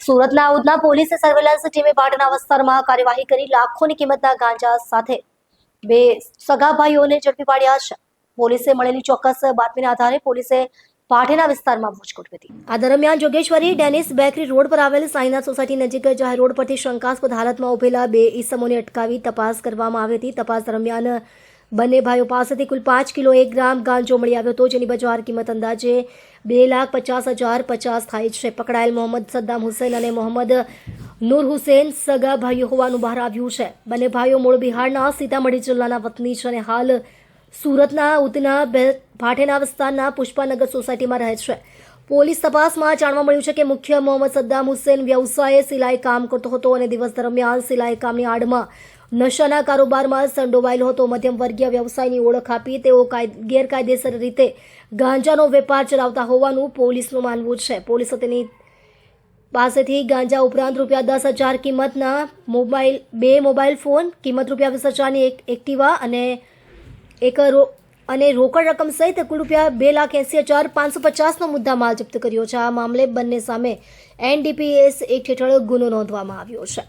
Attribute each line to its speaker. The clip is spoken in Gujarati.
Speaker 1: સુરતના ઉધના પોલીસે સર્વેલન્સ ટીમે પાટણના વિસ્તારમાં કાર્યવાહી કરી લાખોની કિંમતના ગાંજા સાથે બે સગા ભાઈઓને ઝડપી પાડ્યા છે. પોલીસે મળેલી ચોક્કસ બાતમીના આધારે પોલીસે પાટણના વિસ્તારમાં બૂચ ગોઠવી હતી. આ દરમિયાન જોગેશ્વરી ડેનિસ બેકરી રોડ પર આવેલ સાઈનાથ સોસાયટી નજીક જાહેર રોડ પરથી શંકાસ્પદ હાલતમાં ઉભેલા બે ઈસમોને અટકાવી તપાસ કરવામાં આવી હતી. તપાસ દરમિયાન બંને ભાઈઓ પાસેથી કુલ 5 કિલો 1 ગ્રામ ગાંજો મળી આવ્યો હતો, જેની બજાર કિંમત અંદાજે 2,50,050 થાય છે. પકડાયેલ મોહમ્મદ સદ્દામ હુસૈન અને મોહમ્મદ નૂર હુસૈન સગા ભાઈઓ હોવાનું બહાર આવ્યું છે. બંને ભાઈઓ મૂળ બિહારના સીતામઢી જિલ્લાના વતની છે અને હાલ સુરતના ઉધના ભાટેના વિસ્તારના પુષ્પાનગર સોસાયટીમાં રહે છે. પોલીસ તપાસમાં જાણવા મળ્યું છે કે મુખ્ય મોહમ્મદ સદ્દામ હુસૈન વ્યવસાયે સિલાઈ કામ કરતો હતો અને દિવસ દરમિયાન સિલાઈ કામની આડમાં નશાના કારોબારમાં સંડોવાયેલો હતો. મધ્યમ વર્ગીય વ્યવસાયની ઓળખ આપી તેઓ ગેરકાયદેસર રીતે ગાંજાનો વેપાર ચલાવતા હોવાનું પોલીસનું માનવું છે. પોલીસે તેની પાસેથી ગાંજા ઉપરાંત ₹10,000 કિંમતના બે મોબાઈલ ફોન, કિંમત ₹20,000ની એક એક્ટિવા અને રોકડ રકમ સહિત કુલ ₹2,80,550નો મુદ્દામાલ જપ્ત કર્યો છે. આ મામલે બંને સામે NDPS એક્ટ હેઠળ ગુનો નોંધવામાં આવ્યો છે.